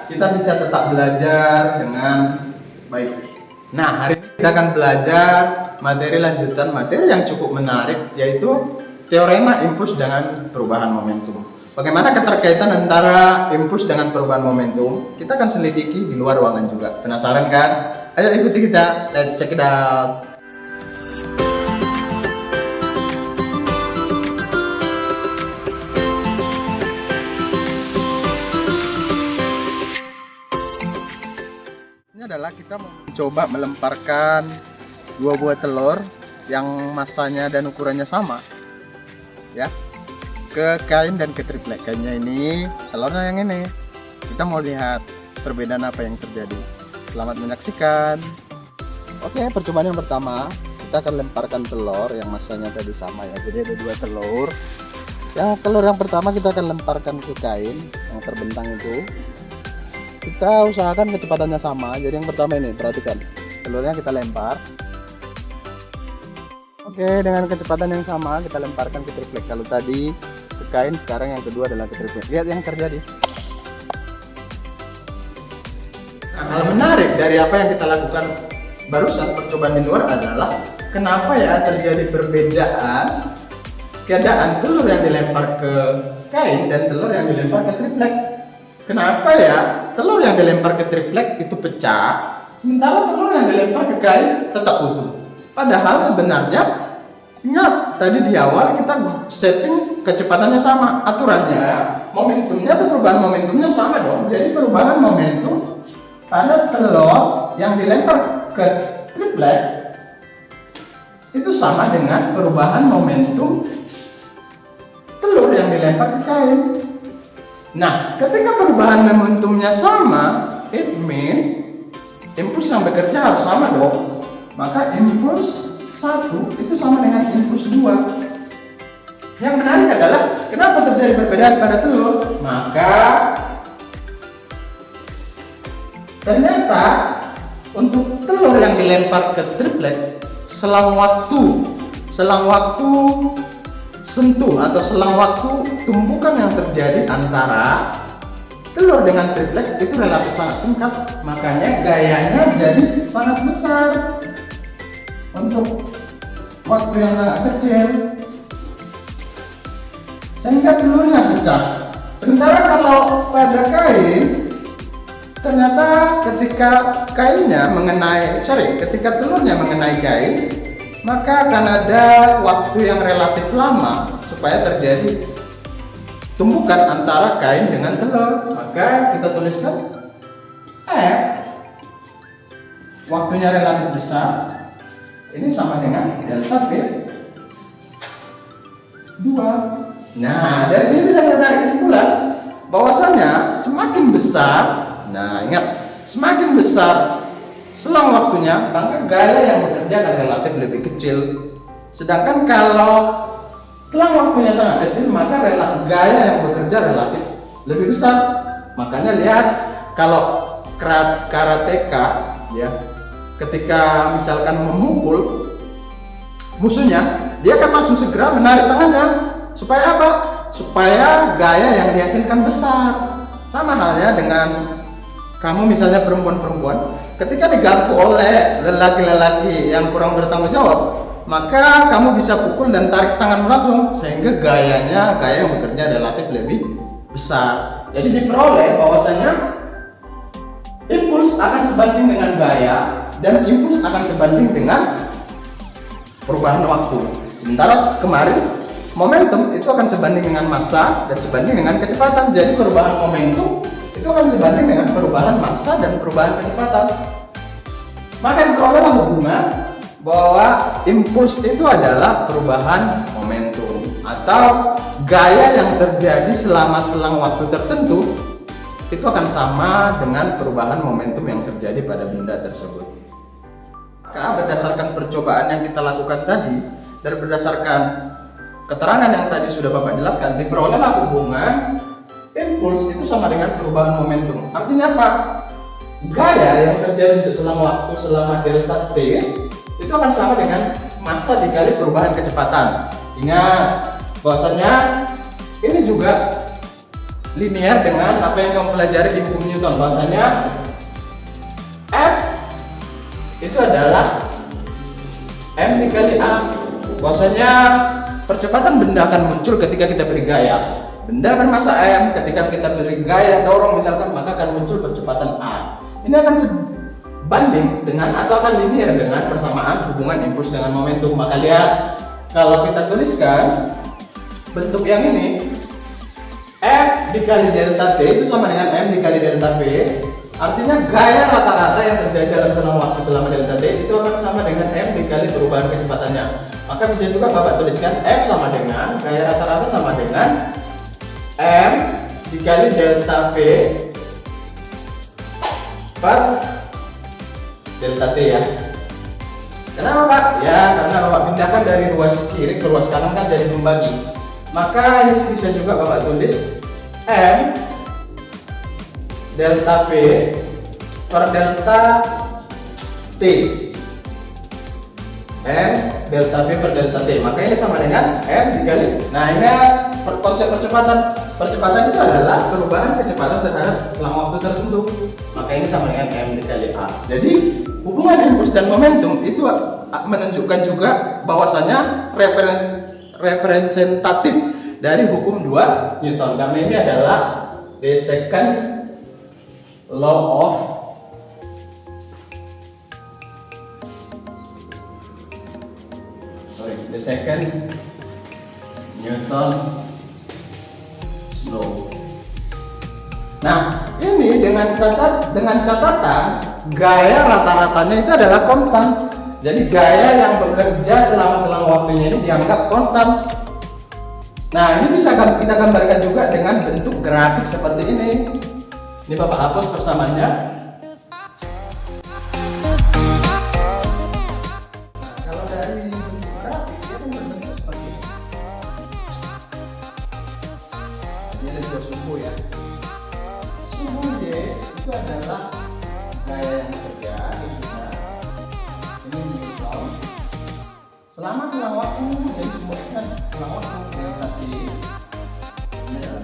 kita bisa tetap belajar dengan baik. Nah, hari ini kita akan belajar materi lanjutan, materi yang cukup menarik, yaitu teorema impuls dengan perubahan momentum. Bagaimana keterkaitan antara impuls dengan perubahan momentum? Kita akan selidiki di luar ruangan juga. Penasaran kan? Ayo ikuti kita, let's check it out. Ini adalah kita mencoba melemparkan dua buah telur yang masanya dan ukurannya sama, ya, ke kain dan ke triplek. Kainnya ini, telurnya yang ini. Kita mau lihat perbedaan apa yang terjadi. Selamat menyaksikan. Oke, percobaan yang pertama, kita akan lemparkan telur yang masanya tadi sama ya. Jadi ada dua telur. Yang telur yang pertama kita akan lemparkan ke kain yang terbentang itu. Kita usahakan kecepatannya sama. Jadi yang pertama ini, perhatikan. Telurnya kita lempar. Oke, dengan kecepatan yang sama kita lemparkan ke triplek. Kalau tadi ke kain, sekarang yang kedua adalah ke triplek. Lihat yang terjadi. Nah, hal menarik dari apa yang kita lakukan barusan percobaan di luar adalah kenapa ya terjadi perbedaan keadaan telur yang dilempar ke kain dan telur yang dilempar ke triplek. Kenapa ya telur yang dilempar ke triplek itu pecah, sementara telur yang dilempar ke kain tetap utuh? Padahal sebenarnya, ingat tadi di awal kita setting kecepatannya sama, aturannya momentumnya atau perubahan momentumnya sama dong. Jadi perubahan momentum pada telur yang dilempar ke triplek itu sama dengan perubahan momentum telur yang dilempar ke kain. Nah, ketika perubahan momentumnya sama, it means impuls yang bekerja harus sama dong. Maka impuls 1 itu sama dengan impuls 2. Yang menarik adalah kenapa terjadi perbedaan pada telur? Maka ternyata untuk telur yang dilempar ke triplek, selang waktu sentuh atau selang waktu tumbukan yang terjadi antara telur dengan triplek itu relatif sangat singkat, makanya gayanya jadi sangat besar untuk waktu yang sangat kecil sehingga telurnya pecah. Sementara kalau pada kain, ternyata ketika ketika telurnya mengenai kain, maka akan ada waktu yang relatif lama supaya terjadi tumbukan antara kain dengan telur. Maka kita tuliskan F, waktunya relatif besar, ini sama dengan delta P 2. Nah, dari sini bisa kita tarik kesimpulan bahwasanya semakin besar, nah ingat, semakin besar selang waktunya, maka gaya yang bekerja akan relatif lebih kecil. Sedangkan kalau selang waktunya sangat kecil, maka gaya yang bekerja relatif lebih besar. Makanya lihat kalau karateka ya, ketika misalkan memukul musuhnya, dia akan langsung segera menarik tangannya. Supaya apa? Supaya gaya yang dihasilkan besar. Sama halnya dengan kamu misalnya perempuan-perempuan, ketika diganggu oleh lelaki-lelaki yang kurang bertanggung jawab, maka kamu bisa pukul dan tarik tangan langsung sehingga gaya yang bekerja relatif lebih besar. Jadi diperoleh bahwasanya impuls akan sebanding dengan gaya dan impuls akan sebanding dengan perubahan waktu. Sementara kemarin momentum itu akan sebanding dengan massa dan sebanding dengan kecepatan. Jadi perubahan momentum itu akan sebanding dengan perubahan massa dan perubahan kecepatan. Maka diperolehlah hubungan bahwa impuls itu adalah perubahan momentum atau gaya yang terjadi selama selang waktu tertentu itu akan sama dengan perubahan momentum yang terjadi pada benda tersebut. Maka berdasarkan percobaan yang kita lakukan tadi dan berdasarkan keterangan yang tadi sudah Bapak jelaskan, diperolehlah hubungan impuls itu sama dengan perubahan momentum. Artinya apa? Gaya yang terjadi untuk selang waktu selama delta T itu akan sama dengan massa dikali perubahan kecepatan. Ingat bahwasanya ini juga linear dengan apa yang kamu pelajari di hukum Newton. Bahwasanya F itu adalah M dikali A. Bahwasanya percepatan benda akan muncul ketika kita beri gaya. Benda bermasa M ketika kita beri gaya dorong misalkan, maka akan muncul percepatan A. Ini akan sebanding dengan atau akan linear dengan persamaan hubungan impuls dengan momentum. Maka lihat, kalau kita tuliskan bentuk yang ini, F dikali delta T itu sama dengan M dikali delta V. Artinya gaya rata-rata yang terjadi dalam selang waktu selama delta T itu akan sama dengan M dikali perubahan kecepatannya. Maka bisa juga Bapak tuliskan F sama dengan gaya rata-rata sama dengan M dikali delta V per delta T ya. Kenapa Pak? Ya karena Bapak pindahkan dari ruas kiri ke ruas kanan kan jadi membagi. Maka ini bisa juga Bapak tulis M delta V per delta T. M delta V per delta T. Maka ini sama dengan M dikali. Nah ini konsep percepatan. Percepatan itu adalah perubahan kecepatan terhadap selang waktu tertentu. Maka ini sama dengan M dikali A. Jadi hubungan impuls dan momentum itu menunjukkan juga bahwasanya representatif dari hukum 2 Newton. Karena ini adalah the second law of the second Newton law. Nah, ini dengan catatan gaya rata-ratanya itu adalah konstan. Jadi gaya yang bekerja selama selang waktunya ini dianggap konstan. Nah, ini bisa kita gambarkan juga dengan bentuk grafik seperti ini. Ini Bapak hapus persamaannya. Nah, kalau dari bentuk grafik dia kan berbentuk seperti ini. Ini ada dua suhu ya. Suhu Y itu adalah gaya yang bekerja, ini Newton. Selama selang waktu jadi sebuah eksen selang waktu delta T ini adalah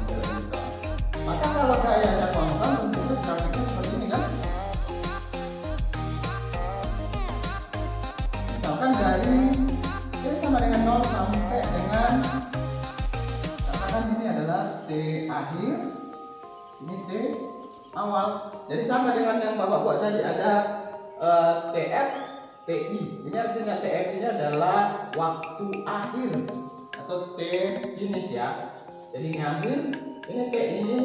Newton. Maka kalau gayanya konstan tentunya grafiknya seperti ini kan. Misalkan dari ini sama dengan 0 sampai dengan katakan ini adalah T akhir, ini T awal. Jadi sama dengan yang Bapak buat tadi, ada TF, TI. Ini artinya TF ini adalah waktu akhir atau T finish ya. Jadi ini akhir, ini T ini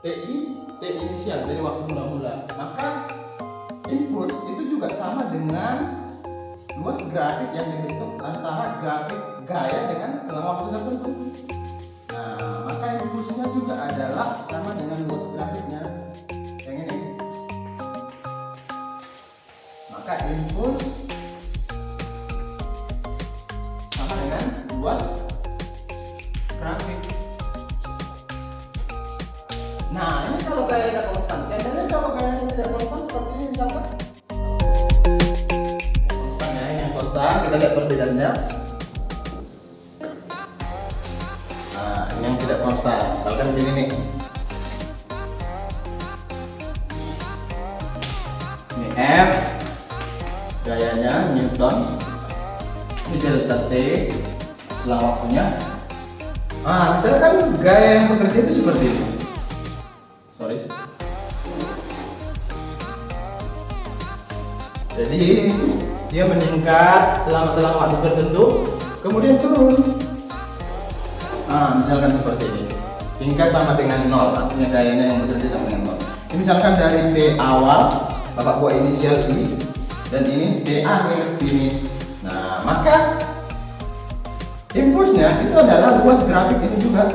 TI, T inisial, jadi waktu mula-mula. Maka impuls itu juga sama dengan luas grafik yang dibentuk antara grafik gaya dengan selang waktu tertentu. Nah, maka impulsnya juga adalah sama dengan luas grafiknya yang ini. Maka impuls sama dengan luas grafik. Nah, ini kalau gayanya konstan. Seandainya kalau gayanya tidak konstan seperti ini misalkan. Konstan ya, ini yang konstan. Kita lihat perbedaannya. Yang tidak konstan, misalkan gini nih, ini M gayanya Newton, ini delta T selang waktunya. Misalkan gaya yang bekerja itu seperti ini. Jadi dia meningkat selama selang waktu tertentu, kemudian turun. Misalkan seperti ini, tingkat sama dengan 0, artinya gayanya yang bekerja sama dengan 0. Ini misalkan dari T awal, Bapak buat inisial I, dan ini T akhir finish. Nah, maka impulsnya itu adalah luas grafik ini juga.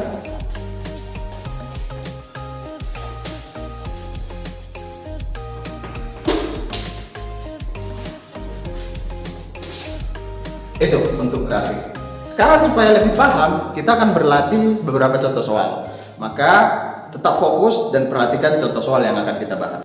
Itu untuk grafik. Sekarang supaya lebih paham, kita akan berlatih beberapa contoh soal. Maka tetap fokus dan perhatikan contoh soal yang akan kita bahas.